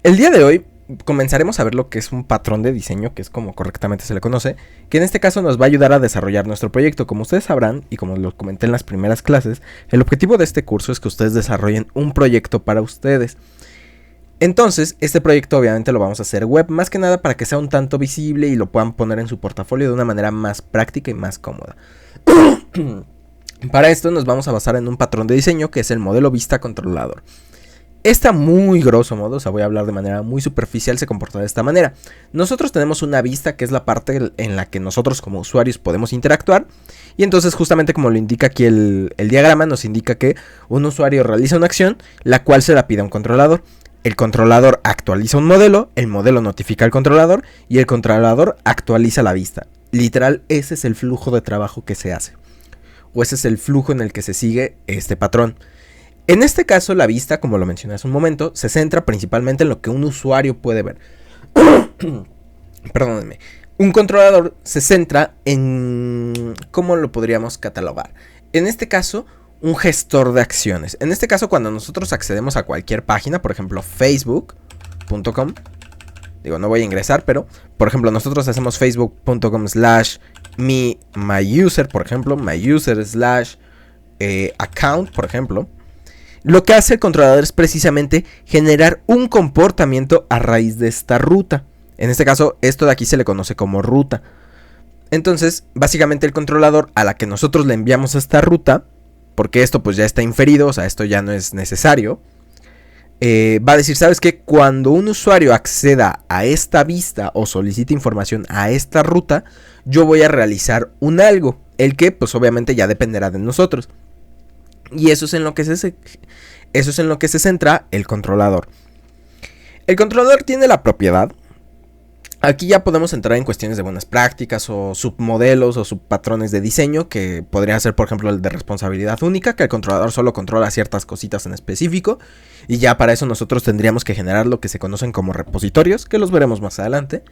El día de hoy comenzaremos a ver lo que es un patrón de diseño, que es como correctamente se le conoce, que en este caso nos va a ayudar a desarrollar nuestro proyecto. Como ustedes sabrán, y como lo comenté en las primeras clases, el objetivo de este curso es que ustedes desarrollen un proyecto para ustedes. Entonces, este proyecto obviamente lo vamos a hacer web, más que nada para que sea un tanto visible y lo puedan poner en su portafolio de una manera más práctica y más cómoda. Para esto nos vamos a basar en un patrón de diseño que es el modelo vista controlador. Esta muy grosso modo, o sea, voy a hablar de manera muy superficial, se comporta de esta manera. Nosotros tenemos una vista que es la parte en la que nosotros como usuarios podemos interactuar. Y entonces justamente como lo indica aquí el diagrama, nos indica que un usuario realiza una acción, la cual se la pide a un controlador. El controlador actualiza un modelo, el modelo notifica al controlador y el controlador actualiza la vista. Literal, ese es el flujo de trabajo que se hace. O ese es el flujo en el que se sigue este patrón. En este caso, la vista, como lo mencioné hace un momento, se centra principalmente en lo que un usuario puede ver. Perdónenme. Un controlador se centra en... ¿Cómo lo podríamos catalogar? En este caso, un gestor de acciones. En este caso, cuando nosotros accedemos a cualquier página, por ejemplo, facebook.com. Digo, no voy a ingresar, pero, por ejemplo, nosotros hacemos facebook.com/myuser, por ejemplo, myuser/account, por ejemplo. Lo que hace el controlador es precisamente generar un comportamiento a raíz de esta ruta. En este caso, esto de aquí se le conoce como ruta. Entonces, básicamente el controlador a la que nosotros le enviamos esta ruta, porque esto pues ya está inferido, o sea, esto ya no es necesario, va a decir, ¿sabes qué? Cuando un usuario acceda a esta vista o solicite información a esta ruta, yo voy a realizar un algo, el que pues obviamente ya dependerá de nosotros. Y eso es en lo que se centra el controlador. El controlador tiene la propiedad. Aquí ya podemos entrar en cuestiones de buenas prácticas o submodelos o subpatrones de diseño, que podría ser por ejemplo el de responsabilidad única, que el controlador solo controla ciertas cositas en específico, y ya para eso nosotros tendríamos que generar lo que se conocen como repositorios, que los veremos más adelante,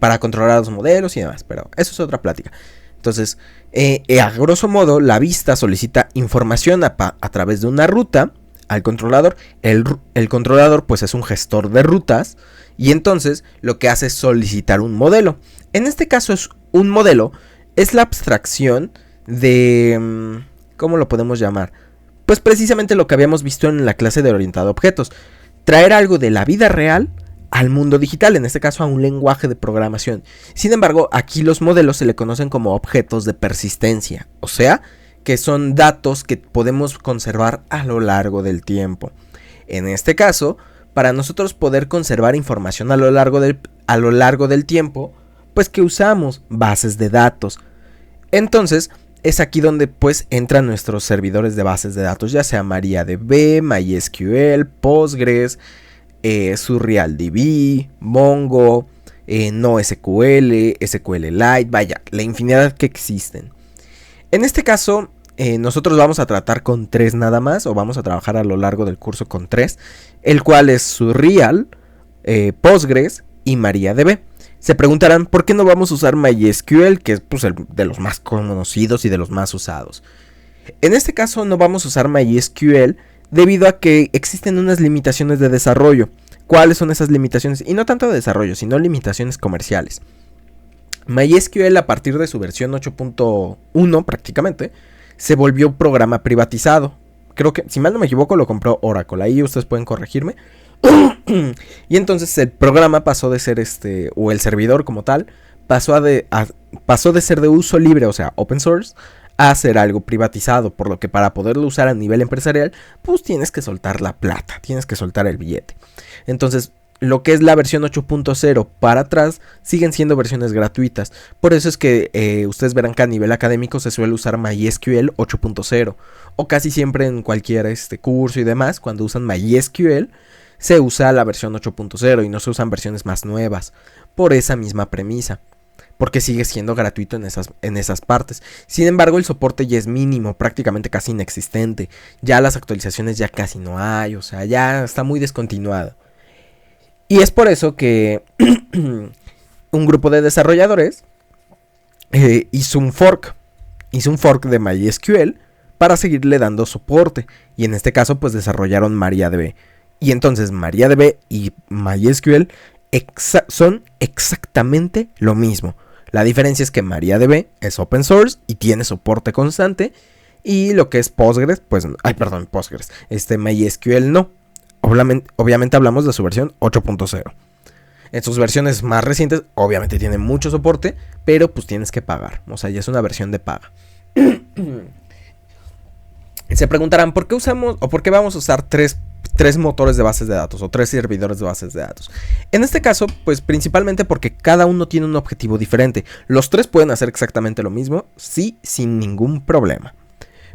para controlar los modelos y demás, pero eso es otra plática. Entonces, a grosso modo, la vista solicita información a través de una ruta al controlador. El controlador pues es un gestor de rutas y entonces lo que hace es solicitar un modelo. En este caso es un modelo, es la abstracción de... ¿cómo lo podemos llamar? Pues precisamente lo que habíamos visto en la clase de orientado a objetos. Traer algo de la vida real al mundo digital, en este caso a un lenguaje de programación. Sin embargo, aquí los modelos se le conocen como objetos de persistencia, o sea, que son datos que podemos conservar a lo largo del tiempo. En este caso, para nosotros poder conservar información a lo largo del tiempo, pues que usamos bases de datos. Entonces, es aquí donde pues entran nuestros servidores de bases de datos, ya sea MariaDB, MySQL, Postgres, SurrealDB, Mongo, NoSQL, SQLite, vaya, la infinidad que existen. En este caso, nosotros vamos a tratar con 3 nada más, o vamos a trabajar a lo largo del curso con 3, el cual es Surreal, Postgres y MariaDB. Se preguntarán por qué no vamos a usar MySQL, que es pues, el de los más conocidos y de los más usados. En este caso no vamos a usar MySQL debido a que existen unas limitaciones de desarrollo. ¿Cuáles son esas limitaciones? Y no tanto de desarrollo, sino limitaciones comerciales. MySQL, a partir de su versión 8.1 prácticamente, se volvió un programa privatizado. Creo que, si mal no me equivoco, lo compró Oracle. Ahí ustedes pueden corregirme. Y entonces el programa pasó de ser o el servidor como tal, pasó de ser de uso libre, o sea, open source, a ser algo privatizado, por lo que para poderlo usar a nivel empresarial, pues tienes que soltar la plata, tienes que soltar el billete. Entonces, lo que es la versión 8.0 para atrás, siguen siendo versiones gratuitas. Por eso es que ustedes verán que a nivel académico se suele usar MySQL 8.0, o casi siempre en cualquier curso y demás, cuando usan MySQL, se usa la versión 8.0 y no se usan versiones más nuevas, por esa misma premisa. Porque sigue siendo gratuito en esas partes. Sin embargo, el soporte ya es mínimo, prácticamente casi inexistente. Ya las actualizaciones ya casi no hay, o sea, ya está muy descontinuado. Y es por eso que un grupo de desarrolladores hizo un fork de MySQL para seguirle dando soporte. Y en este caso, pues desarrollaron MariaDB. Y entonces MariaDB y MySQL son exactamente lo mismo. La diferencia es que MariaDB es open source y tiene soporte constante. Y lo que es Postgres, pues... Postgres. MySQL no. Obviamente hablamos de su versión 8.0. En sus versiones más recientes, obviamente tiene mucho soporte, pero pues tienes que pagar. O sea, ya es una versión de paga. Se preguntarán, ¿por qué usamos o por qué vamos a usar tres motores de bases de datos o 3 servidores de bases de datos? En este caso, pues principalmente porque cada uno tiene un objetivo diferente. Los 3 pueden hacer exactamente lo mismo, sí, sin ningún problema.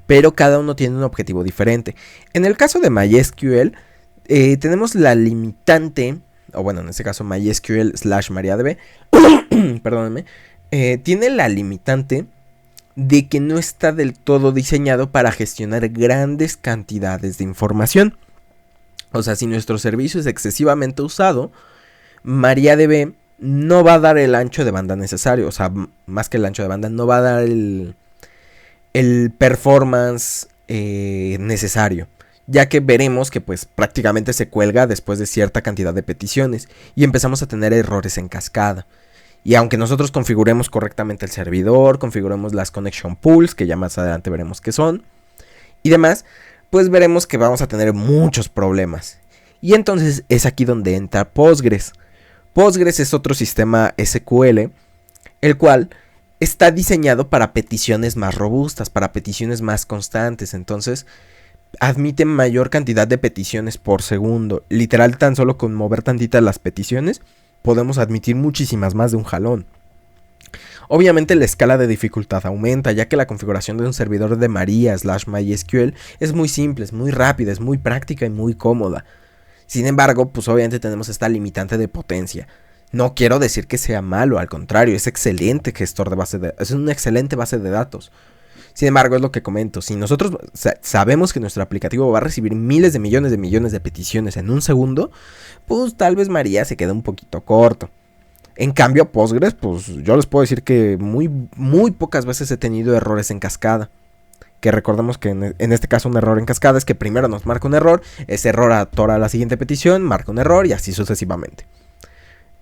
Pero cada uno tiene un objetivo diferente. En el caso de MySQL, tenemos la limitante, o bueno, en este caso MySQL/MariaDB, perdónenme, tiene la limitante de que no está del todo diseñado para gestionar grandes cantidades de información. O sea, si nuestro servicio es excesivamente usado, MariaDB no va a dar el ancho de banda necesario. O sea, más que el ancho de banda, no va a dar el performance necesario. Ya que veremos que pues prácticamente se cuelga después de cierta cantidad de peticiones. Y empezamos a tener errores en cascada. Y aunque nosotros configuremos correctamente el servidor, configuremos las connection pools, que ya más adelante veremos qué son, y demás, pues veremos que vamos a tener muchos problemas. Y entonces es aquí donde entra Postgres. Postgres es otro sistema SQL, el cual está diseñado para peticiones más robustas, para peticiones más constantes. Entonces admite mayor cantidad de peticiones por segundo. Literal, tan solo con mover tantitas las peticiones podemos admitir muchísimas más de un jalón. Obviamente la escala de dificultad aumenta, ya que la configuración de un servidor de Maria/MySQL es muy simple, es muy rápida, es muy práctica y muy cómoda. Sin embargo, pues obviamente tenemos esta limitante de potencia. No quiero decir que sea malo, al contrario, es excelente gestor de base de datos, es una excelente base de datos. Sin embargo, es lo que comento, si nosotros sabemos que nuestro aplicativo va a recibir miles de millones de peticiones en un segundo, pues tal vez Maria se queda un poquito corto. En cambio, Postgres, pues yo les puedo decir que muy pocas veces he tenido errores en cascada. Que recordemos que en este caso un error en cascada es que primero nos marca un error, ese error atora la siguiente petición, marca un error y así sucesivamente.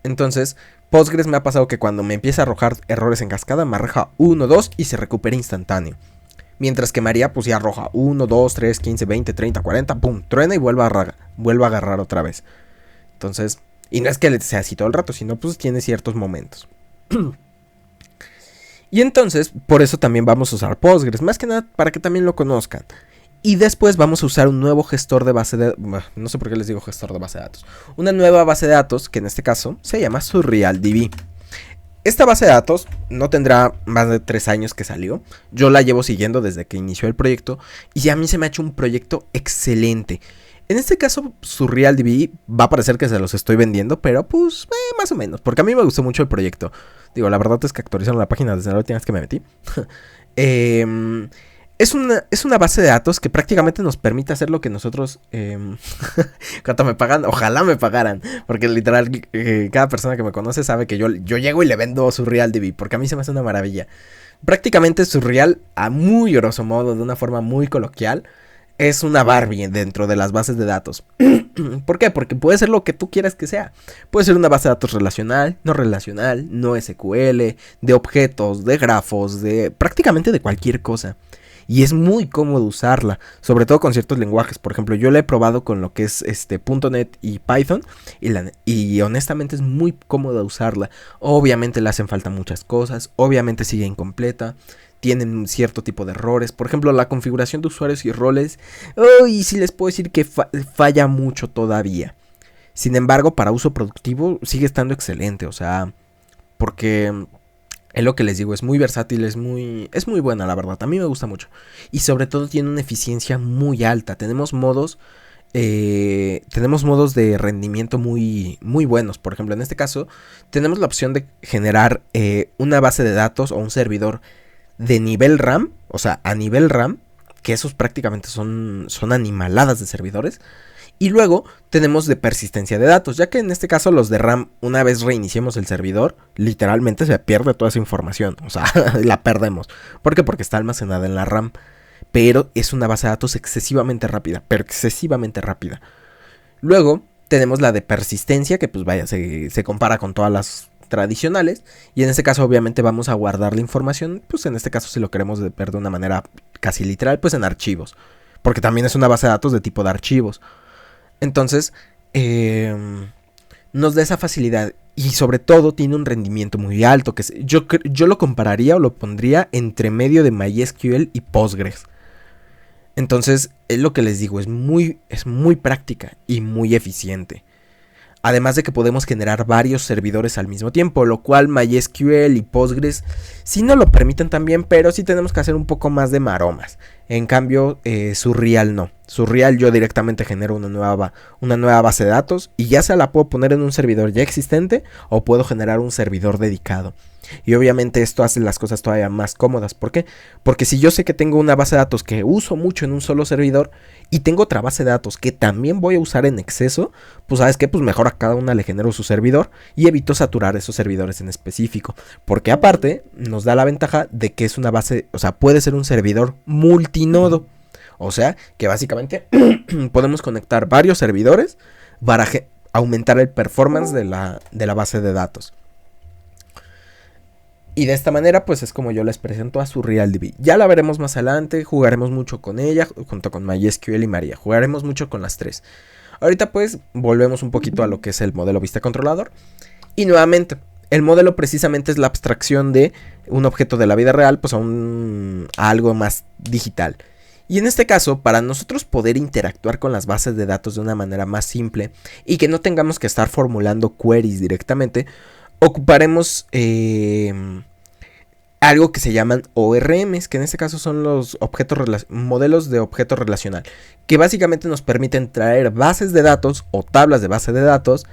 Entonces, Postgres me ha pasado que cuando me empieza a arrojar errores en cascada, me arroja 1, 2 y se recupera instantáneo. Mientras que Maria pues ya arroja 1, 2, 3, 15, 20, 30, 40, pum, truena y vuelve a agarrar otra vez. Entonces, y no es que sea así todo el rato, sino pues tiene ciertos momentos. Y entonces, por eso también vamos a usar Postgres, más que nada para que también lo conozcan. Y después vamos a usar un nuevo gestor de base de... no sé por qué les digo gestor de base de datos. Una nueva base de datos, que en este caso se llama SurrealDB. Esta base de datos no tendrá más de 3 años que salió. Yo la llevo siguiendo desde que inició el proyecto. Y a mí se me ha hecho un proyecto excelente. En este caso, SurrealDB va a parecer que se los estoy vendiendo, pero pues más o menos. Porque a mí me gustó mucho el proyecto. Digo, la verdad es que actualizaron la página desde la última vez que me metí. Es una base de datos que prácticamente nos permite hacer lo que nosotros... ¿Cuánto me pagan? Ojalá me pagaran. Porque literal, cada persona que me conoce sabe que yo llego y le vendo SurrealDB. Porque a mí se me hace una maravilla. Prácticamente Surreal, a muy grosso modo, de una forma muy coloquial, es una Barbie dentro de las bases de datos. ¿Por qué? Porque puede ser lo que tú quieras que sea. Puede ser una base de datos relacional, no SQL, de objetos, de grafos, de prácticamente de cualquier cosa. Y es muy cómodo usarla, sobre todo con ciertos lenguajes. Por ejemplo, yo la he probado con lo que es .NET y Python y honestamente es muy cómoda usarla. Obviamente le hacen falta muchas cosas, obviamente sigue incompleta, tienen cierto tipo de errores. Por ejemplo, la configuración de usuarios y roles, y sí les puedo decir que falla mucho todavía. Sin embargo, para uso productivo sigue estando excelente, o sea, porque... es lo que les digo, es muy versátil, es muy buena la verdad, a mí me gusta mucho. Y sobre todo tiene una eficiencia muy alta, tenemos modos de rendimiento muy buenos. Por ejemplo, en este caso, tenemos la opción de generar una base de datos o un servidor de nivel RAM, o sea, a nivel RAM, que esos prácticamente son animaladas de servidores. Y luego tenemos de persistencia de datos, ya que en este caso los de RAM, una vez reiniciemos el servidor, literalmente se pierde toda esa información, o sea, la perdemos. ¿Por qué? Porque está almacenada en la RAM, pero es una base de datos excesivamente rápida, pero excesivamente rápida. Luego tenemos la de persistencia, que pues vaya, se compara con todas las tradicionales, y en este caso obviamente vamos a guardar la información, pues en este caso si lo queremos ver de una manera casi literal, pues en archivos, porque también es una base de datos de tipo de archivos. Entonces nos da esa facilidad y sobre todo tiene un rendimiento muy alto, que yo lo compararía o lo pondría entre medio de MySQL y Postgres. Entonces es lo que les digo, es muy práctica y muy eficiente. Además de que podemos generar varios servidores al mismo tiempo, lo cual MySQL y Postgres sí nos lo permiten también, pero sí tenemos que hacer un poco más de maromas. En cambio, Surreal no. Surreal yo directamente genero una nueva base de datos y ya se la puedo poner en un servidor ya existente o puedo generar un servidor dedicado. Y obviamente esto hace las cosas todavía más cómodas. ¿Por qué? Porque si yo sé que tengo una base de datos que uso mucho en un solo servidor y tengo otra base de datos que también voy a usar en exceso, pues sabes qué, pues mejor a cada una le genero su servidor y evito saturar esos servidores en específico. Porque aparte nos da la ventaja de que es una base, o sea, puede ser un servidor multinodo. O sea, que básicamente podemos conectar varios servidores para aumentar el performance de la base de datos. Y de esta manera pues es como yo les presento a SurrealDB. Ya la veremos más adelante, jugaremos mucho con ella, junto con MySQL y Maria. Jugaremos mucho con las tres. Ahorita pues volvemos un poquito a lo que es el modelo vista controlador. Y nuevamente, el modelo precisamente es la abstracción de un objeto de la vida real pues a algo más digital. Y en este caso, para nosotros poder interactuar con las bases de datos de una manera más simple y que no tengamos que estar formulando queries directamente, ocuparemos algo que se llaman ORMs, que en este caso son los modelos de objeto relacional, que básicamente nos permiten traer bases de datos o tablas de base de datos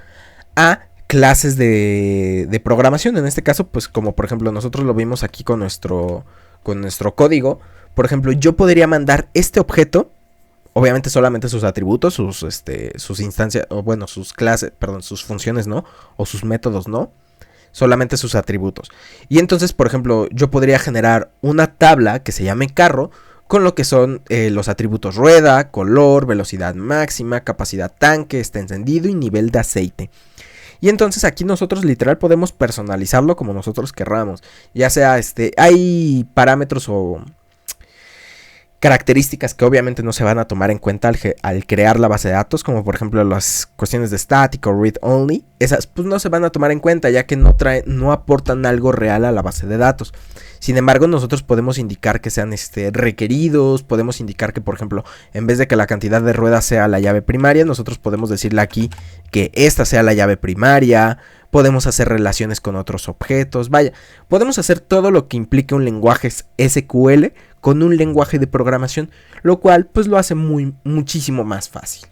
a clases de programación. En este caso, pues como por ejemplo nosotros lo vimos aquí con nuestro código. Por ejemplo, yo podría mandar este objeto, obviamente solamente sus atributos, sus instancias, o bueno, sus clases, perdón, sus funciones no, o sus métodos no, solamente sus atributos. Y entonces, por ejemplo, yo podría generar una tabla que se llame carro, con lo que son los atributos rueda, color, velocidad máxima, capacidad tanque, está encendido y nivel de aceite. Y entonces aquí nosotros literal podemos personalizarlo como nosotros querramos. Ya sea, hay parámetros o características que obviamente no se van a tomar en cuenta al crear la base de datos, como por ejemplo las cuestiones de static o read only. Esas pues no se van a tomar en cuenta ya que no aportan algo real a la base de datos. Sin embargo, nosotros podemos indicar que sean requeridos, podemos indicar que por ejemplo en vez de que la cantidad de ruedas sea la llave primaria, nosotros podemos decirle aquí que esta sea la llave primaria. Podemos hacer relaciones con otros objetos, vaya, podemos hacer todo lo que implique un lenguaje SQL con un lenguaje de programación, lo cual pues lo hace muchísimo más fácil.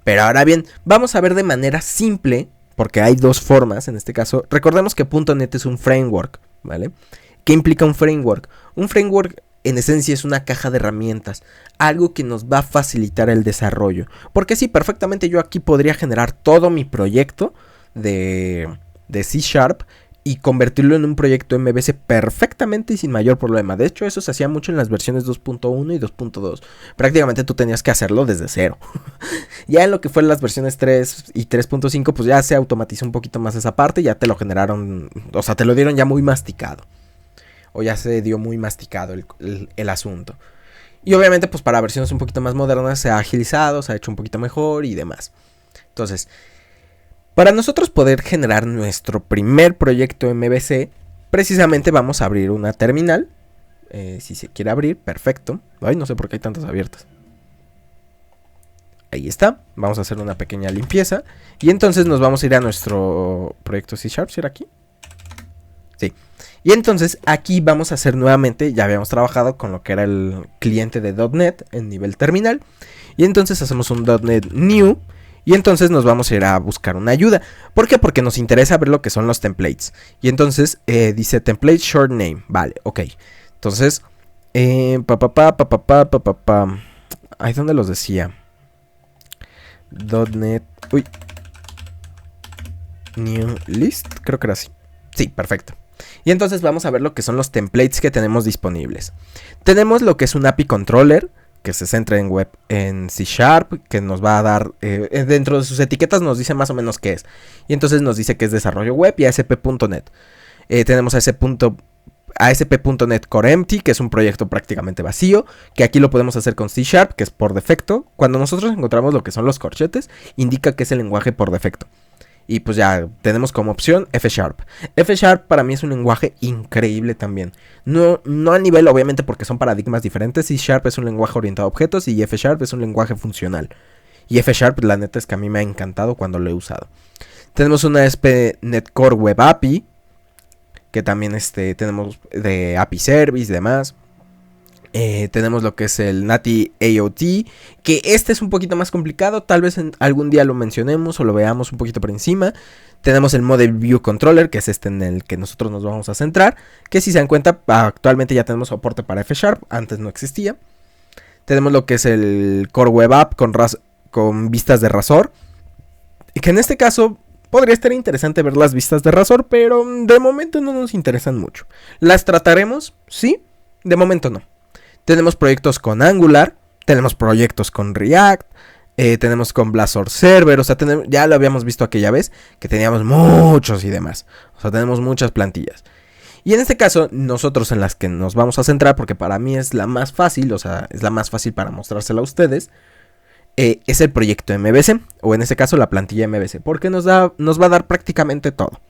Pero ahora bien, vamos a ver de manera simple, porque hay dos formas en este caso. Recordemos que .NET es un framework, ¿vale? ¿Qué implica un framework? Un framework en esencia es una caja de herramientas, algo que nos va a facilitar el desarrollo. Porque sí, perfectamente yo aquí podría generar todo mi proyecto de C# y convertirlo en un proyecto MVC perfectamente y sin mayor problema. De hecho, eso se hacía mucho en las versiones 2.1 y 2.2. Prácticamente tú tenías que hacerlo desde cero. Ya en lo que fueron las versiones 3 y 3.5, pues ya se automatizó un poquito más esa parte. Ya te lo generaron, o sea, te lo dieron ya muy masticado. O ya se dio muy masticado el asunto. Y obviamente, pues para versiones un poquito más modernas se ha agilizado, se ha hecho un poquito mejor y demás. Entonces, para nosotros poder generar nuestro primer proyecto MVC, precisamente vamos a abrir una terminal. Si se quiere abrir, perfecto. Ay, no sé por qué hay tantas abiertas. Ahí está. Vamos a hacer una pequeña limpieza. Y entonces nos vamos a ir a nuestro proyecto C#, ¿sí era aquí? Sí. Y entonces aquí vamos a hacer nuevamente, ya habíamos trabajado con lo que era el cliente de .NET en nivel terminal. Y entonces hacemos un .NET New. Y entonces nos vamos a ir a buscar una ayuda. ¿Por qué? Porque nos interesa ver lo que son los templates. Y entonces dice template short name. Vale, ok. Entonces, Ay, ¿dónde los decía? .NET. Uy. New list. Creo que era así. Sí, perfecto. Y entonces vamos a ver lo que son los templates que tenemos disponibles. Tenemos lo que es un API controller que se centre en web, en C Sharp, que nos va a dar, dentro de sus etiquetas nos dice más o menos qué es. Y entonces nos dice que es desarrollo web y ASP.NET. Tenemos ASP.NET Core Empty, que es un proyecto prácticamente vacío, que aquí lo podemos hacer con C Sharp, que es por defecto. Cuando nosotros encontramos lo que son los corchetes, indica que es el lenguaje por defecto. Y pues ya tenemos como opción F Sharp. F Sharp para mí es un lenguaje increíble también. No a nivel, obviamente, porque son paradigmas diferentes. C Sharp es un lenguaje orientado a objetos y F Sharp es un lenguaje funcional. Y F Sharp, la neta es que a mí me ha encantado cuando lo he usado. Tenemos una ASP.NET Core Web API, que también tenemos de API Service y demás. Tenemos lo que es el NATI AOT, que este es un poquito más complicado, tal vez algún día lo mencionemos o lo veamos un poquito por encima. Tenemos el Model View Controller, que es en el que nosotros nos vamos a centrar, que si se dan cuenta, actualmente ya tenemos soporte para F Sharp, antes no existía. Tenemos lo que es el Core Web App con vistas de Razor, y que en este caso podría estar interesante ver las vistas de Razor, pero de momento no nos interesan mucho. ¿Las trataremos? Sí, de momento no. Tenemos proyectos con Angular, tenemos proyectos con React, tenemos con Blazor Server, o sea, ya lo habíamos visto aquella vez, que teníamos muchos y demás. O sea, tenemos muchas plantillas. Y en este caso, nosotros en las que nos vamos a centrar, porque para mí es la más fácil, o sea, es la más fácil para mostrársela a ustedes, es el proyecto MVC, o en este caso la plantilla MVC, porque nos va a dar prácticamente todo.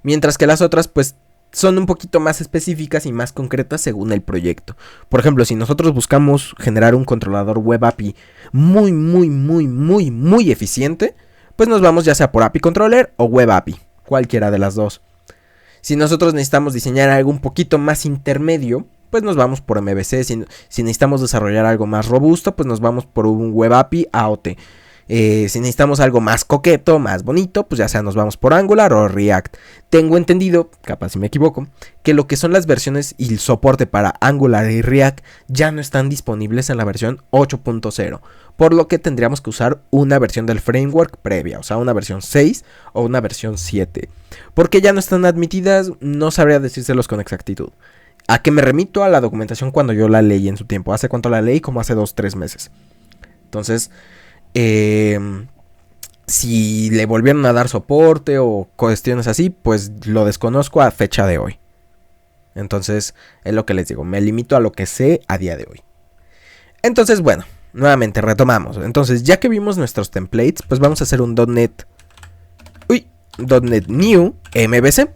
Mientras que las otras, pues, son un poquito más específicas y más concretas según el proyecto. Por ejemplo, si nosotros buscamos generar un controlador web API muy eficiente, pues nos vamos ya sea por API Controller o Web API, cualquiera de las dos. Si nosotros necesitamos diseñar algo un poquito más intermedio, pues nos vamos por MVC. Si necesitamos desarrollar algo más robusto, pues nos vamos por un Web API AOT. Si necesitamos algo más coqueto, más bonito, pues ya sea nos vamos por Angular o React. Tengo entendido, capaz si me equivoco, que lo que son las versiones y el soporte para Angular y React ya no están disponibles en la versión 8.0, por lo que tendríamos que usar una versión del framework previa, o sea, una versión 6 o una versión 7. ¿Por qué ya no están admitidas? No sabría decírselos con exactitud. ¿A qué me remito? A la documentación cuando yo la leí en su tiempo. ¿Hace cuánto la leí? Como hace 2-3 meses. Entonces, si le volvieron a dar soporte o cuestiones así, pues lo desconozco a fecha de hoy. Entonces, es lo que les digo, me limito a lo que sé a día de hoy. Entonces, bueno, nuevamente retomamos. Entonces, ya que vimos nuestros templates, pues vamos a hacer un .NET New MVC.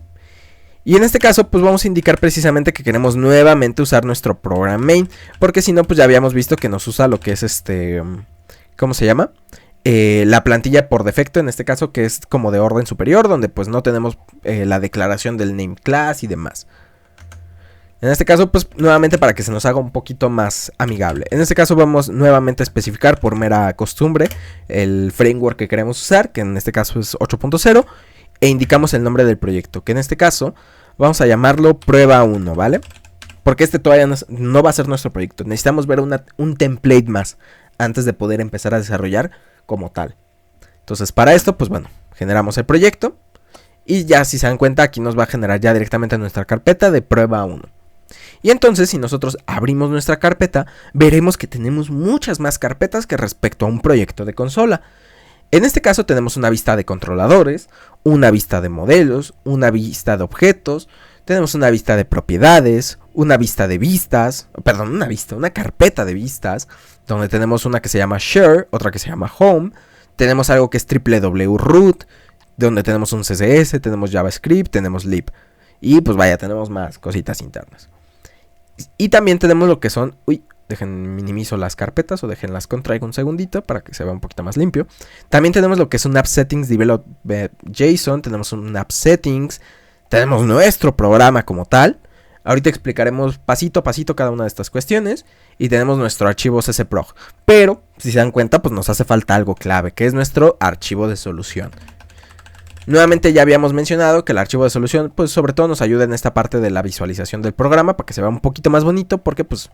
Y en este caso, pues vamos a indicar precisamente que queremos nuevamente usar nuestro program main, porque si no, pues ya habíamos visto que nos usa lo que es ¿cómo se llama? La plantilla por defecto, en este caso, que es como de orden superior, donde pues no tenemos la declaración del name class y demás. En este caso, pues nuevamente para que se nos haga un poquito más amigable. En este caso vamos nuevamente a especificar por mera costumbre el framework que queremos usar, que en este caso es 8.0, e indicamos el nombre del proyecto, que en este caso vamos a llamarlo prueba 1, ¿vale? Porque todavía no va a ser nuestro proyecto. Necesitamos ver un template más antes de poder empezar a desarrollar como tal. Entonces para esto, pues bueno, generamos el proyecto. Y ya si se dan cuenta, aquí nos va a generar ya directamente nuestra carpeta de prueba 1. Y entonces si nosotros abrimos nuestra carpeta, veremos que tenemos muchas más carpetas que respecto a un proyecto de consola. En este caso tenemos una vista de controladores, una vista de modelos, una vista de objetos, tenemos una vista de propiedades, una vista de vistas, perdón, una carpeta de vistas, donde tenemos una que se llama Share, otra que se llama Home, tenemos algo que es www.root, donde tenemos un CSS, tenemos JavaScript, tenemos lib, y pues vaya, tenemos más cositas internas. Y también tenemos lo que son, minimizo las carpetas o déjenlas contraigo un segundito para que se vea un poquito más limpio. También tenemos lo que es un app settings develop JSON, tenemos un app settings, tenemos nuestro programa como tal. Ahorita explicaremos pasito a pasito cada una de estas cuestiones. Y tenemos nuestro archivo ccprog. Pero, si se dan cuenta, pues nos hace falta algo clave, que es nuestro archivo de solución. Nuevamente ya habíamos mencionado que el archivo de solución, pues sobre todo nos ayuda en esta parte de la visualización del programa, para que se vea un poquito más bonito, porque pues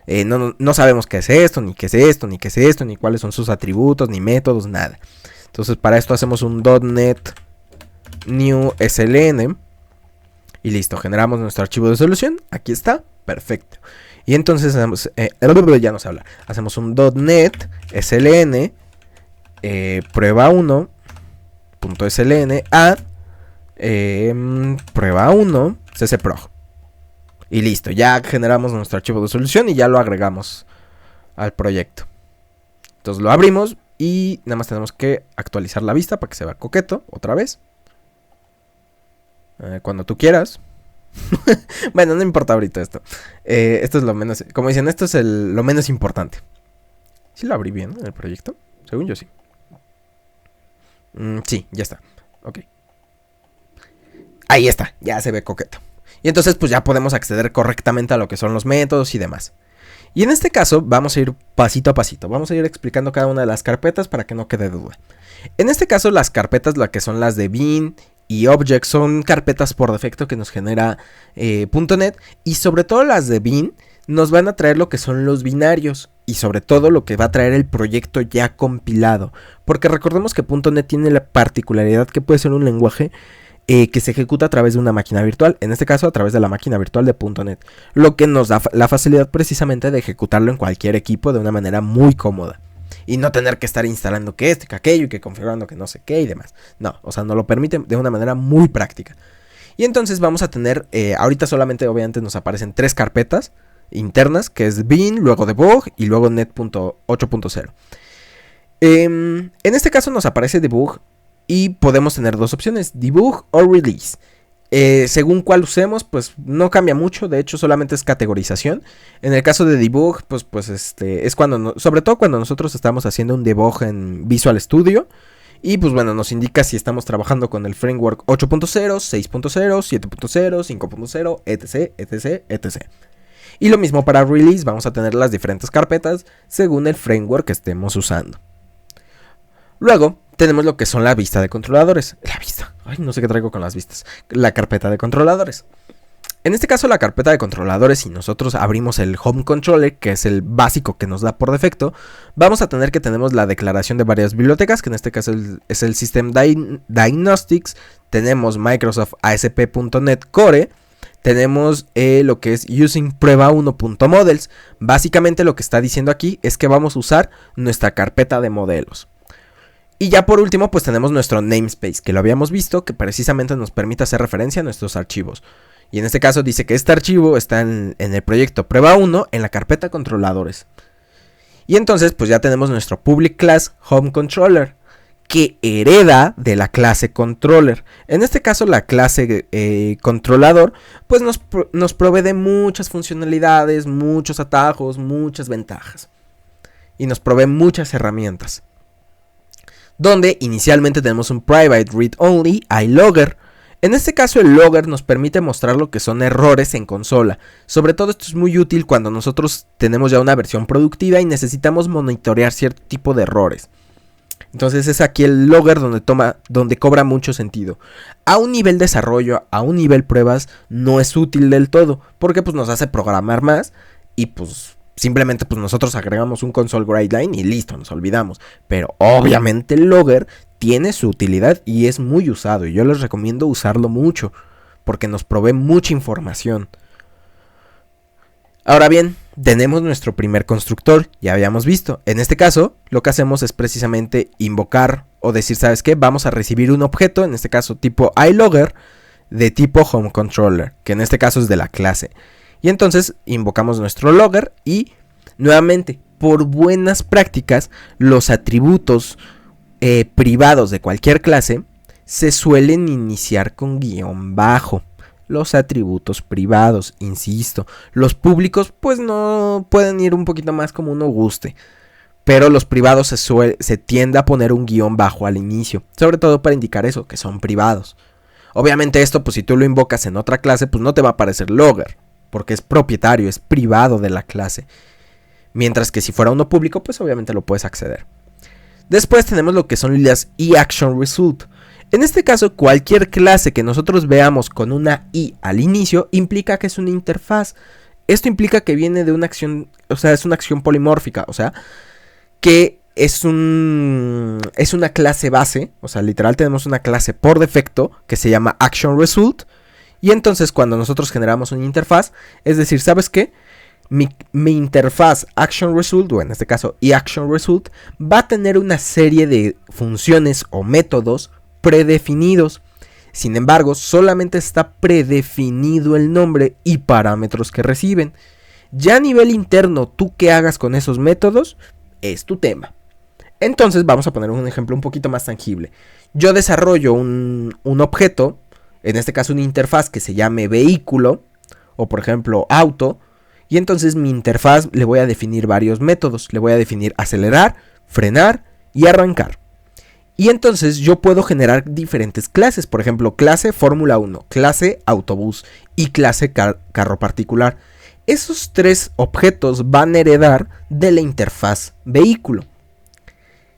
no sabemos qué es esto, ni qué es esto, ni qué es esto, ni cuáles son sus atributos, ni métodos, nada. Entonces para esto hacemos un .NET New SLN. Y listo, generamos nuestro archivo de solución. Aquí está, perfecto. Y entonces ya no se habla. Hacemos un .NET sln prueba1.sln a prueba1 ccprog. Y listo, ya generamos nuestro archivo de solución y ya lo agregamos al proyecto. Entonces lo abrimos y nada más tenemos que actualizar la vista para que se vea coqueto otra vez. Cuando tú quieras. Bueno, no importa ahorita esto. Esto es lo menos, como dicen, esto es lo menos importante. ¿Sí lo abrí bien en el proyecto? Según yo sí. Sí, ya está. Ok. Ahí está, ya se ve coqueto. Y entonces pues ya podemos acceder correctamente a lo que son los métodos y demás. Y en este caso vamos a ir pasito a pasito. Vamos a ir explicando cada una de las carpetas para que no quede duda. En este caso las carpetas, las que son las de bin y object, son carpetas por defecto que nos genera .NET. Y sobre todo las de bin nos van a traer lo que son los binarios. Y sobre todo lo que va a traer el proyecto ya compilado. Porque recordemos que .NET tiene la particularidad que puede ser un lenguaje que se ejecuta a través de una máquina virtual, en este caso a través de la máquina virtual de .NET, lo que nos da la facilidad precisamente de ejecutarlo en cualquier equipo de una manera muy cómoda, y no tener que estar instalando que esto, que aquello, y que configurando que no sé qué y demás. No, o sea, nos lo permite de una manera muy práctica. Y entonces vamos a tener, ahorita solamente obviamente nos aparecen 3 carpetas internas, que es bin, luego debug y luego net.8.0. En este caso nos aparece debug. Y podemos tener 2 opciones, debug o release. Según cuál usemos, pues no cambia mucho, de hecho solamente es categorización. En el caso de debug, pues es cuando, sobre todo cuando nosotros estamos haciendo un debug en Visual Studio. Y pues bueno, nos indica si estamos trabajando con el framework 8.0, 6.0, 7.0, 5.0, etc, etc, etc. Y lo mismo para release, vamos a tener las diferentes carpetas según el framework que estemos usando. Luego tenemos lo que son la vista de controladores. La vista. Ay, no sé qué traigo con las vistas. La carpeta de controladores. En este caso la carpeta de controladores, si nosotros abrimos el Home Controller, que es el básico que nos da por defecto, vamos a tener que tenemos la declaración de varias bibliotecas, que en este caso es el System Diagnostics. Tenemos Microsoft ASP.NET Core. Tenemos lo que es Using Prueba1.models. Básicamente lo que está diciendo aquí es que vamos a usar nuestra carpeta de modelos. Y ya por último pues tenemos nuestro namespace, que lo habíamos visto, que precisamente nos permite hacer referencia a nuestros archivos. Y en este caso dice que este archivo está en el proyecto prueba 1 en la carpeta controladores. Y entonces pues ya tenemos nuestro public class home controller, que hereda de la clase controller. En este caso la clase controlador pues nos provee de muchas funcionalidades, muchos atajos, muchas ventajas. Y nos provee muchas herramientas. Donde inicialmente tenemos un private read only iLogger. En este caso el logger nos permite mostrar lo que son errores en consola. Sobre todo esto es muy útil cuando nosotros tenemos ya una versión productiva y necesitamos monitorear cierto tipo de errores. Entonces es aquí el logger donde cobra mucho sentido. A un nivel desarrollo, a un nivel pruebas, no es útil del todo, porque pues nos hace programar más y pues simplemente pues nosotros agregamos un console guideline y listo, nos olvidamos. Pero obviamente el logger tiene su utilidad y es muy usado. Y yo les recomiendo usarlo mucho, porque nos provee mucha información. Ahora bien, tenemos nuestro primer constructor, ya habíamos visto. En este caso, lo que hacemos es precisamente invocar o decir, ¿sabes qué? Vamos a recibir un objeto, en este caso tipo iLogger, de tipo homeController, que en este caso es de la clase. Y entonces invocamos nuestro logger y nuevamente, por buenas prácticas, los atributos privados de cualquier clase se suelen iniciar con guión bajo. Los atributos privados, insisto. Los públicos pues no pueden ir un poquito más como uno guste. Pero los privados se tiende a poner un guión bajo al inicio. Sobre todo para indicar eso, que son privados. Obviamente esto pues si tú lo invocas en otra clase pues no te va a aparecer logger. Porque es propietario, es privado de la clase. Mientras que si fuera uno público pues obviamente lo puedes acceder. Después tenemos lo que son las iActionResult. En este caso, cualquier clase que nosotros veamos con una i al inicio implica que es una interfaz. Esto implica que viene de una acción, o sea, es una acción polimórfica, o sea, que es una clase base, o sea, literal tenemos una clase por defecto que se llama ActionResult. Y entonces cuando nosotros generamos una interfaz, es decir, ¿sabes qué? mi interfaz ActionResult, o en este caso eActionResult, va a tener una serie de funciones o métodos predefinidos. Sin embargo, solamente está predefinido el nombre y parámetros que reciben. Ya a nivel interno, tú qué hagas con esos métodos es tu tema. Entonces vamos a poner un ejemplo un poquito más tangible. Yo desarrollo un objeto, en este caso una interfaz que se llame vehículo, o por ejemplo auto, y entonces mi interfaz le voy a definir varios métodos. Le voy a definir acelerar, frenar y arrancar. Y entonces yo puedo generar diferentes clases, por ejemplo clase Fórmula 1, clase autobús y clase carro particular. Esos tres objetos van a heredar de la interfaz vehículo.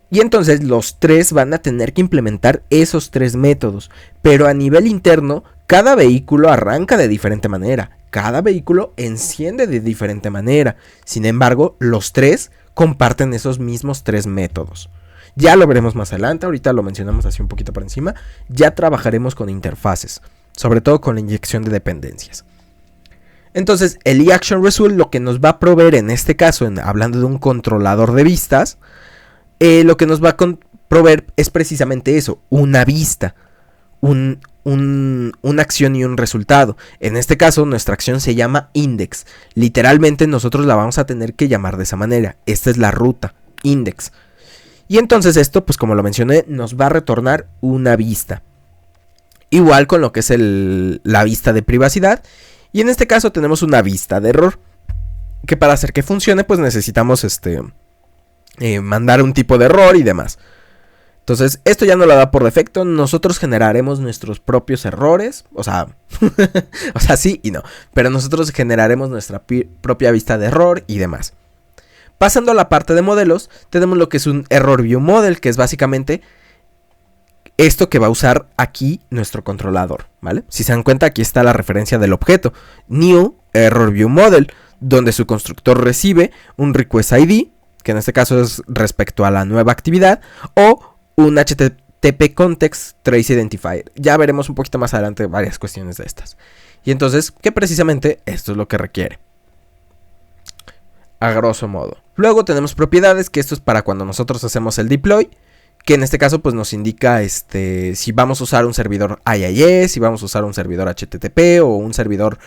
Y entonces los tres van a tener que implementar esos tres métodos. Pero a nivel interno, cada vehículo arranca de diferente manera. Cada vehículo enciende de diferente manera. Sin embargo, los tres comparten esos mismos tres métodos. Ya lo veremos más adelante, ahorita lo mencionamos así un poquito por encima. Ya trabajaremos con interfaces, sobre todo con la inyección de dependencias. Entonces, el eActionResult lo que nos va a proveer en este caso, hablando de un controlador de vistas, lo que nos va a proveer es precisamente eso, una vista, una acción y un resultado. En este caso, nuestra acción se llama index. Literalmente nosotros la vamos a tener que llamar de esa manera. Esta es la ruta, index. Y entonces esto, pues como lo mencioné, nos va a retornar una vista. Igual con lo que es la vista de privacidad. Y en este caso tenemos una vista de error. Que para hacer que funcione, pues necesitamos mandar un tipo de error y demás. Entonces, esto ya no lo da por defecto. Nosotros generaremos nuestros propios errores. O sea, sí y no. Pero nosotros generaremos nuestra propia vista de error y demás. Pasando a la parte de modelos, tenemos lo que es un Error View Model, que es básicamente esto que va a usar aquí nuestro controlador, ¿vale? Si se dan cuenta, aquí está la referencia del objeto. New Error View Model, donde su constructor recibe un Request ID, que en este caso es respecto a la nueva actividad, o un HTTP Context Trace Identifier. Ya veremos un poquito más adelante varias cuestiones de estas. Y entonces, que precisamente esto es lo que requiere. A grosso modo. Luego tenemos propiedades, que esto es para cuando nosotros hacemos el deploy, que en este caso pues nos indica si vamos a usar un servidor IIS, si vamos a usar un servidor HTTP o un servidor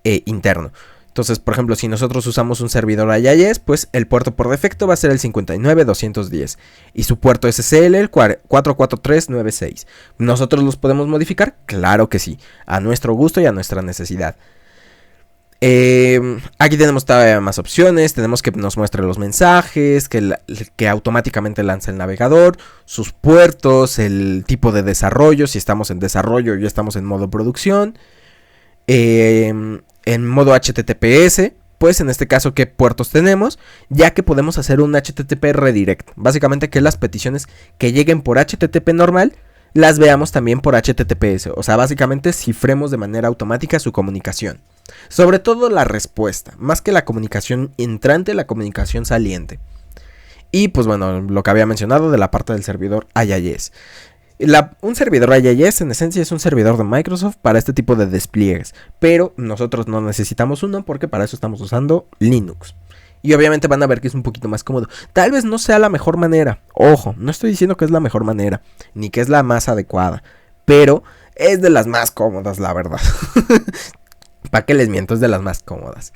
interno. Entonces, por ejemplo, si nosotros usamos un servidor IIS, pues el puerto por defecto va a ser el 59210 y su puerto SSL el 44396. ¿Nosotros los podemos modificar? Claro que sí, a nuestro gusto y a nuestra necesidad. Aquí tenemos todavía más opciones. Tenemos que nos muestre los mensajes, que automáticamente lanza el navegador, sus puertos, el tipo de desarrollo, si estamos en desarrollo o ya estamos en modo producción, en modo HTTPS, pues en este caso qué puertos tenemos, ya que podemos hacer un HTTP redirect, básicamente que las peticiones que lleguen por HTTP normal las veamos también por HTTPS, o sea, básicamente cifremos de manera automática su comunicación. Sobre todo la respuesta, más que la comunicación entrante, la comunicación saliente. Y pues bueno, lo que había mencionado de la parte del servidor IIS. Un servidor IIS en esencia es un servidor de Microsoft para este tipo de despliegues, pero nosotros no necesitamos uno porque para eso estamos usando Linux. Y obviamente van a ver que es un poquito más cómodo. Tal vez no sea la mejor manera. Ojo, no estoy diciendo que es la mejor manera, ni que es la más adecuada, pero es de las más cómodas, la verdad. ¿Para qué les miento? Es de las más cómodas.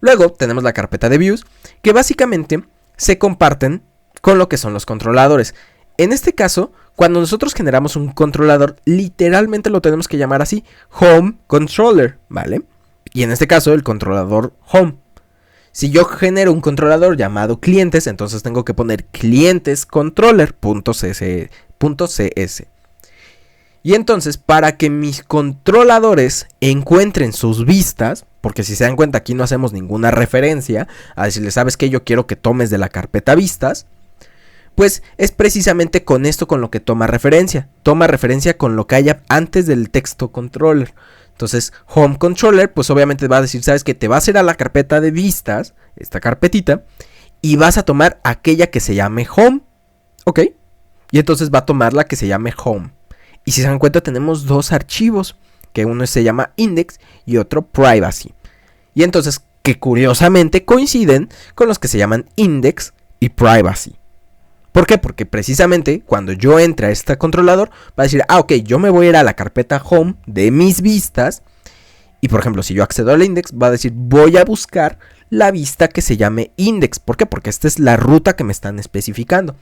Luego tenemos la carpeta de views, que básicamente se comparten con lo que son los controladores. En este caso, cuando nosotros generamos un controlador, literalmente lo tenemos que llamar así, Home Controller, ¿vale? Y en este caso, el controlador Home. Si yo genero un controlador llamado clientes, entonces tengo que poner clientescontroller.cs. Y entonces, para que mis controladores encuentren sus vistas, porque si se dan cuenta aquí no hacemos ninguna referencia a decirle, ¿sabes qué? Yo quiero que tomes de la carpeta vistas. Pues es precisamente con esto con lo que toma referencia. Toma referencia con lo que haya antes del texto controller. Entonces, Home Controller, pues obviamente va a decir, ¿sabes qué? Te vas a ir a la carpeta de vistas, esta carpetita, y vas a tomar aquella que se llame Home. ¿Ok? Y entonces va a tomar la que se llame Home. Y si se dan cuenta, tenemos dos archivos, que uno se llama Index y otro Privacy. Y entonces, que curiosamente coinciden con los que se llaman index y privacy. ¿Por qué? Porque precisamente cuando yo entre a este controlador va a decir, ok, yo me voy a ir a la carpeta home de mis vistas. Y por ejemplo, si yo accedo al index, va a decir, voy a buscar la vista que se llame index. ¿Por qué? Porque esta es la ruta que me están especificando.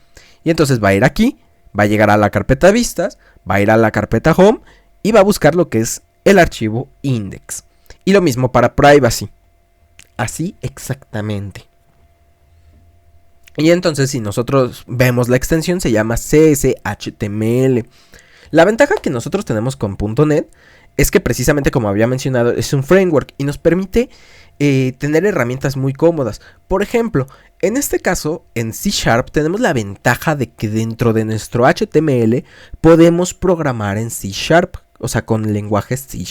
Y entonces va a ir aquí, va a llegar a la carpeta vistas, va a ir a la carpeta home y va a buscar lo que es el archivo index. Y lo mismo para privacy. Así exactamente. Y entonces si nosotros vemos la extensión se llama CSHTML. La ventaja que nosotros tenemos con .NET es que precisamente como había mencionado es un framework y nos permite tener herramientas muy cómodas. Por ejemplo, en este caso en C# tenemos la ventaja de que dentro de nuestro HTML podemos programar en C#, o sea con lenguajes C#.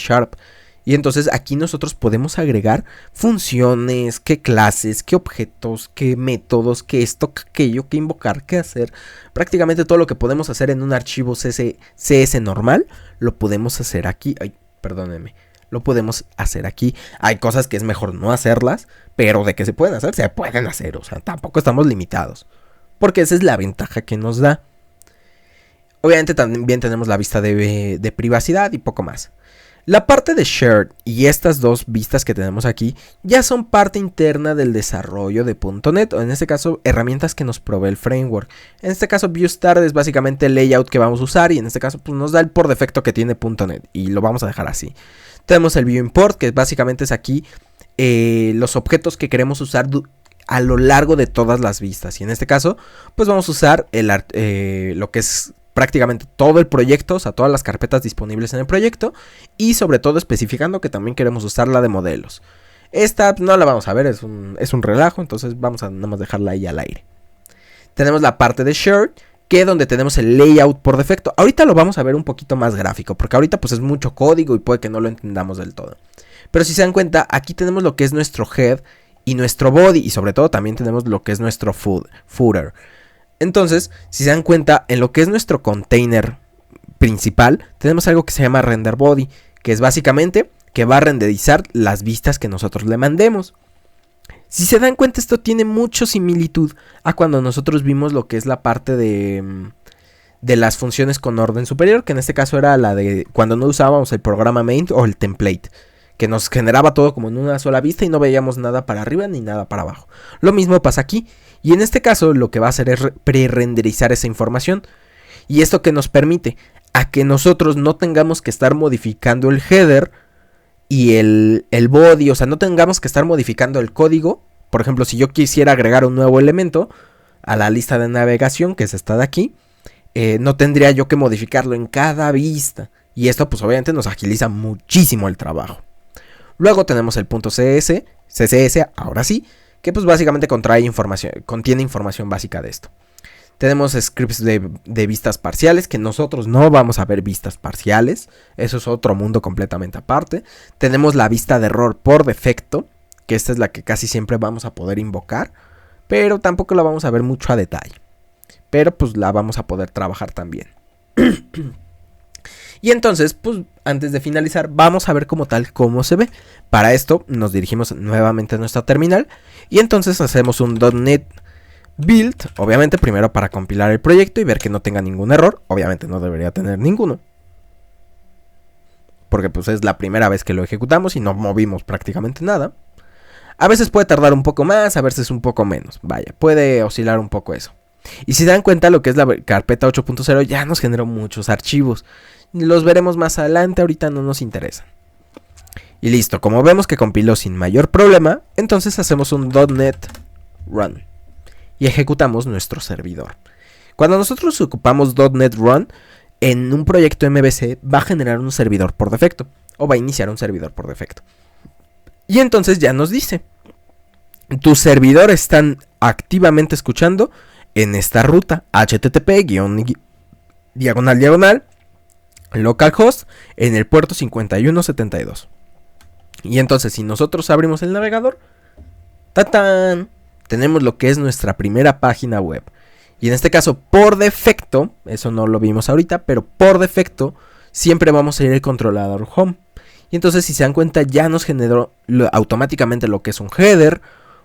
Y entonces aquí nosotros podemos agregar funciones, qué clases, qué objetos, qué métodos, qué esto, qué aquello, qué invocar, qué hacer. Prácticamente todo lo que podemos hacer en un archivo CS normal, lo podemos hacer aquí. Ay, perdónenme. Lo podemos hacer aquí. Hay cosas que es mejor no hacerlas, pero de que se pueden hacer, se pueden hacer. O sea, tampoco estamos limitados. Porque esa es la ventaja que nos da. Obviamente también tenemos la vista de privacidad y poco más. La parte de Shared y estas dos vistas que tenemos aquí ya son parte interna del desarrollo de .NET, o en este caso herramientas que nos provee el framework. En este caso ViewStart es básicamente el layout que vamos a usar y en este caso pues, nos da el por defecto que tiene .NET y lo vamos a dejar así. Tenemos el ViewImport que básicamente es aquí los objetos que queremos usar a lo largo de todas las vistas y en este caso pues vamos a usar lo que es prácticamente todo el proyecto, o sea, todas las carpetas disponibles en el proyecto y sobre todo especificando que también queremos usar la de modelos. Esta no la vamos a ver, es un relajo, entonces vamos a nada más dejarla ahí al aire. Tenemos la parte de Share, que es donde tenemos el layout por defecto. Ahorita lo vamos a ver un poquito más gráfico, porque ahorita pues es mucho código y puede que no lo entendamos del todo. Pero si se dan cuenta, aquí tenemos lo que es nuestro head y nuestro body y sobre todo también tenemos lo que es nuestro footer. Entonces, si se dan cuenta, en lo que es nuestro container principal, tenemos algo que se llama render body, que es básicamente que va a renderizar las vistas que nosotros le mandemos. Si se dan cuenta, esto tiene mucha similitud a cuando nosotros vimos lo que es la parte de las funciones con orden superior, que en este caso era la de cuando no usábamos el programa main o el template, que nos generaba todo como en una sola vista y no veíamos nada para arriba ni nada para abajo. Lo mismo pasa aquí. Y en este caso lo que va a hacer es pre-renderizar esa información. Y esto que nos permite a que nosotros no tengamos que estar modificando el header y el body. O sea, no tengamos que estar modificando el código. Por ejemplo, si yo quisiera agregar un nuevo elemento a la lista de navegación, que es esta de aquí, no tendría yo que modificarlo en cada vista. Y esto pues obviamente nos agiliza muchísimo el trabajo. Luego tenemos el punto CSS, ahora sí, que pues básicamente contiene información básica de esto. Tenemos scripts de vistas parciales, que nosotros no vamos a ver vistas parciales, eso es otro mundo completamente aparte. Tenemos la vista de error por defecto, que esta es la que casi siempre vamos a poder invocar, pero tampoco la vamos a ver mucho a detalle. Pero pues la vamos a poder trabajar también. Y entonces, pues antes de finalizar, vamos a ver como tal cómo se ve. Para esto nos dirigimos nuevamente a nuestra terminal y entonces hacemos un .NET build, obviamente primero para compilar el proyecto y ver que no tenga ningún error. Obviamente no debería tener ninguno, porque pues es la primera vez que lo ejecutamos y no movimos prácticamente nada. A veces puede tardar un poco más, a veces un poco menos. Vaya, puede oscilar un poco eso. Y si se dan cuenta, lo que es la carpeta 8.0 ya nos generó muchos archivos. Los veremos más adelante, ahorita no nos interesa. Y listo, como vemos que compiló sin mayor problema, entonces hacemos un .NET Run y ejecutamos nuestro servidor. Cuando nosotros ocupamos .NET Run en un proyecto MVC, va a generar un servidor por defecto, o va a iniciar un servidor por defecto. Y entonces ya nos dice, tus servidores están activamente escuchando en esta ruta http:// localhost en el puerto 5172. Y entonces si nosotros abrimos el navegador, ¡tatán!, tenemos lo que es nuestra primera página web. Y en este caso por defecto, eso no lo vimos ahorita, pero por defecto siempre vamos a ir al controlador home. Y entonces, si se dan cuenta, ya nos generó automáticamente lo que es un header,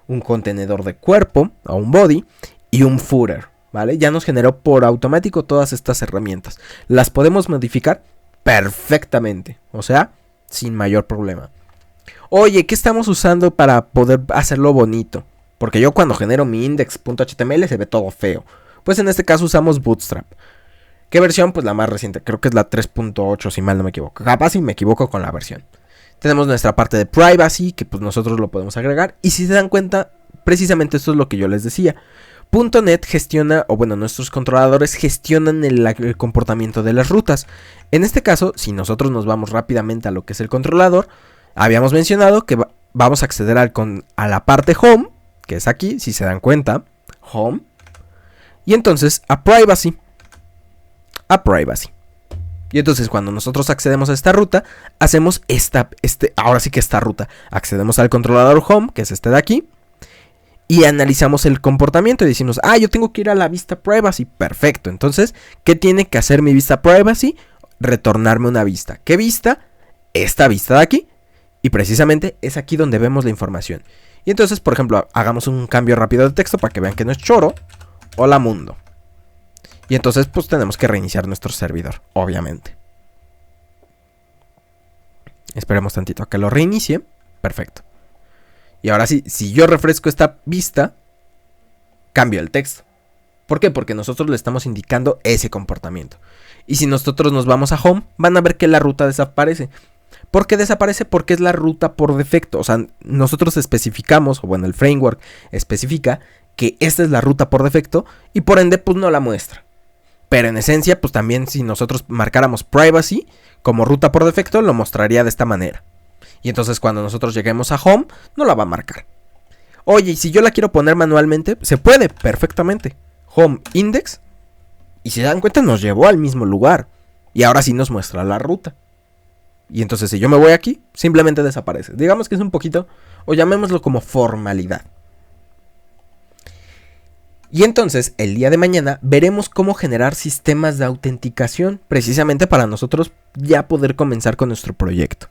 un contenedor de cuerpo o un body y un footer, ¿vale? Ya nos generó por automático todas estas herramientas. Las podemos modificar perfectamente, o sea, sin mayor problema. Oye, ¿qué estamos usando para poder hacerlo bonito? Porque yo cuando genero mi index.html se ve todo feo. Pues en este caso usamos Bootstrap. ¿Qué versión? Pues la más reciente, creo que es la 3.8 si mal no me equivoco. Capaz si me equivoco con la versión. Tenemos nuestra parte de privacy, que pues nosotros lo podemos agregar. Y si se dan cuenta, precisamente esto es lo que yo les decía. .NET gestiona, o bueno, nuestros controladores gestionan el comportamiento de las rutas. En este caso, si nosotros nos vamos rápidamente a lo que es el controlador, habíamos mencionado que vamos a acceder a la parte home, que es aquí, si se dan cuenta, home. Y entonces a privacy. Y entonces cuando nosotros accedemos a esta ruta, hacemos ahora sí que esta ruta. Accedemos al controlador home, que es este de aquí, y analizamos el comportamiento y decimos, yo tengo que ir a la vista privacy. Perfecto, entonces, ¿qué tiene que hacer mi vista privacy? Retornarme una vista. ¿Qué vista? Esta vista de aquí. Y precisamente es aquí donde vemos la información. Y entonces, por ejemplo, hagamos un cambio rápido de texto para que vean que no es choro. Hola mundo. Y entonces pues tenemos que reiniciar nuestro servidor, obviamente. Esperemos tantito a que lo reinicie. Perfecto. Y ahora sí, si yo refresco esta vista, cambio el texto. ¿Por qué? Porque nosotros le estamos indicando ese comportamiento. Y si nosotros nos vamos a home, van a ver que la ruta desaparece. ¿Por qué desaparece? Porque es la ruta por defecto. O sea, nosotros especificamos, o bueno, el framework especifica que esta es la ruta por defecto y por ende pues no la muestra. Pero en esencia, pues también si nosotros marcáramos privacy como ruta por defecto, lo mostraría de esta manera. Y entonces cuando nosotros lleguemos a home, no la va a marcar. Oye, y si yo la quiero poner manualmente, se puede perfectamente. Home index. Y si se dan cuenta, nos llevó al mismo lugar. Y ahora sí nos muestra la ruta. Y entonces si yo me voy aquí, simplemente desaparece. Digamos que es un poquito, o llamémoslo como formalidad. Y entonces, el día de mañana, veremos cómo generar sistemas de autenticación, precisamente para nosotros ya poder comenzar con nuestro proyecto.